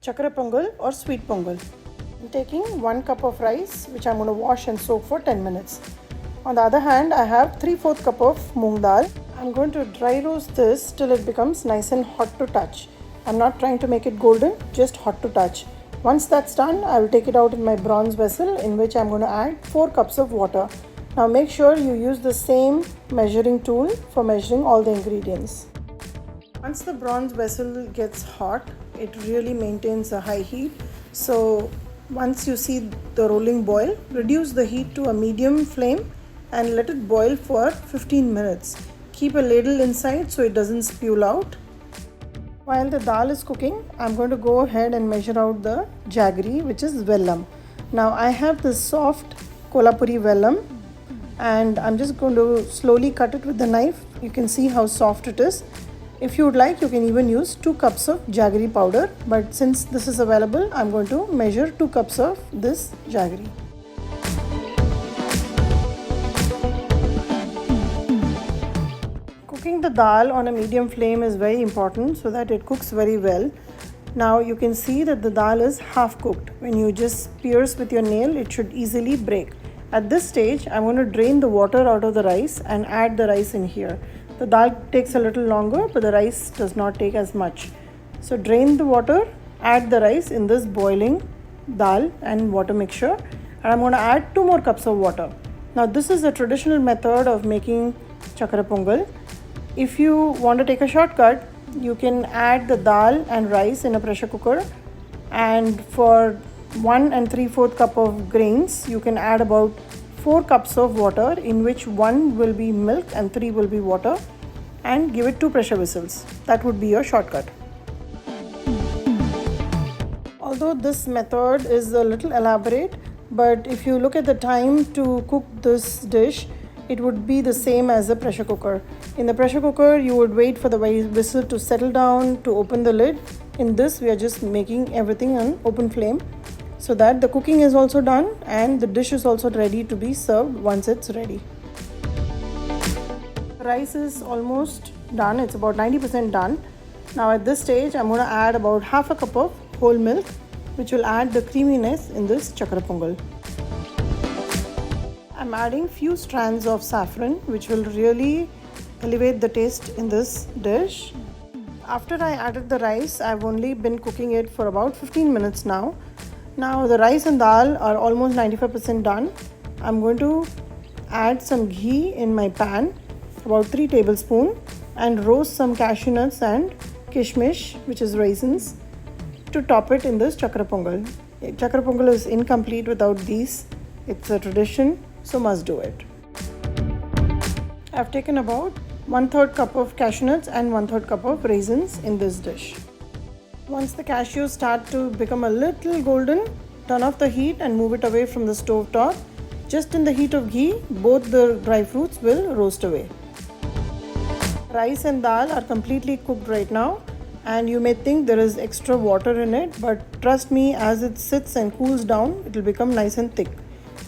Chakra Pongal or sweet Pongal. I'm taking 1 cup of rice which I'm going to wash and soak for 10 minutes. On the other hand, I have 3/4 cup of moong dal. I'm going to dry roast this till it becomes nice and hot to touch. I'm not trying to make it golden, just hot to touch. Once that's done, I will take it out in my bronze vessel in which I'm going to add 4 cups of water. Now make sure you use the same measuring tool for measuring all the ingredients. Once the bronze vessel gets hot, it really maintains a high heat. So once you see the rolling boil, reduce the heat to a medium flame and let it boil for 15 minutes. Keep a ladle inside so it doesn't spew out. While the dal is cooking, I'm going to go ahead and measure out the jaggery, which is vellam. Now I have this soft Kolhapuri vellam and I'm just going to slowly cut it with the knife. You can see how soft it is. If you would like, you can even use 2 cups of jaggery powder, but since this is available, I'm going to measure 2 cups of this jaggery. Cooking the dal on a medium flame is very important so that it cooks very well. Now you can see that the dal is half cooked. When you just pierce with your nail, it should easily break. At this stage, I'm going to drain the water out of the rice and add the rice in here. The dal takes a little longer, but the rice does not take as much. So drain the water, add the rice in this boiling dal and water mixture, and I'm going to add 2 more cups of water. Now this is a traditional method of making Chakra Pongal. If you want to take a shortcut, you can add the dal and rice in a pressure cooker, and for 1 3/4 cup of grains, you can add about 4 cups of water, in which 1 will be milk and 3 will be water, and give it 2 pressure whistles. That would be your shortcut. Although this method is a little elaborate, but if you look at the time to cook this dish, it would be the same as a pressure cooker. In the pressure cooker, you would wait for the whistle to settle down to open the lid. In this, we are just making everything on open flame, so that the cooking is also done and the dish is also ready to be served once it's ready. The rice is almost done. It's about 90% done. Now at this stage, I'm going to add about half a cup of whole milk, which will add the creaminess in this Chakra Pongal. I'm adding few strands of saffron, which will really elevate the taste in this dish. After I added the rice, I've only been cooking it for about 15 minutes now. Now the rice and dal are almost 95% done. I'm going to add some ghee in my pan, about 3 tablespoons, and roast some cashew nuts and kishmish, which is raisins, to top it in this Chakra Pongal. Chakra Pongal is incomplete without these. It's a tradition, so must do it. I've taken about 1/3 cup of cashew nuts and 1/3 cup of raisins in this dish. Once the cashews start to become a little golden, turn off the heat and move it away from the stove top. Just in the heat of ghee, both the dry fruits will roast away. Rice and dal are completely cooked right now, and you may think there is extra water in it, but trust me, as it sits and cools down, it will become nice and thick.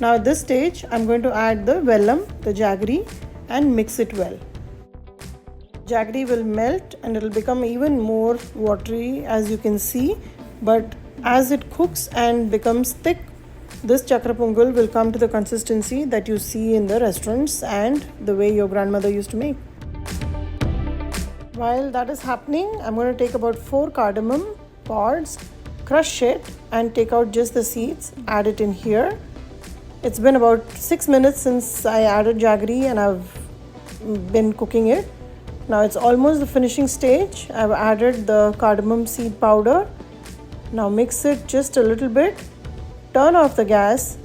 Now at this stage, I'm going to add the vellam, the jaggery, and mix it well. Jaggery will melt and it will become even more watery, as you can see, but as it cooks and becomes thick, this Chakra Pongal will come to the consistency that you see in the restaurants and the way your grandmother used to make. While that is happening, I'm going to take about 4 cardamom pods, crush it and take out just the seeds, add it in here. It's been about 6 minutes since I added jaggery and I've been cooking it. Now it's almost the finishing stage. I've added the cardamom seed powder. Now mix it just a little bit. Turn off the gas.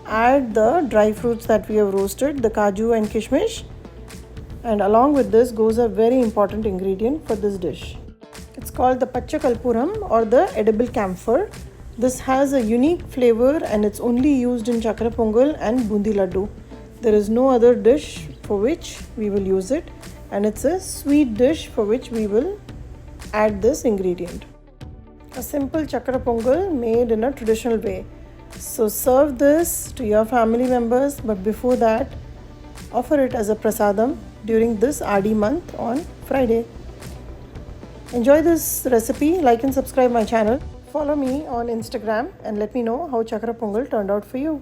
Add the dry fruits that we have roasted, the cashew and kishmish. And along with this goes a very important ingredient for this dish. It's called the Pachai kalpuram or the edible camphor. This has a unique flavor and it's only used in Chakra Pongal and bundi laddu. There is no other dish for which we will use it. And it's a sweet dish for which we will add this ingredient. A simple Chakra Pongal made in a traditional way. So serve this to your family members, but before that, offer it as a prasadam during this Aadi month on Friday. Enjoy this recipe, like and subscribe my channel. Follow me on Instagram and let me know how Chakra Pongal turned out for you.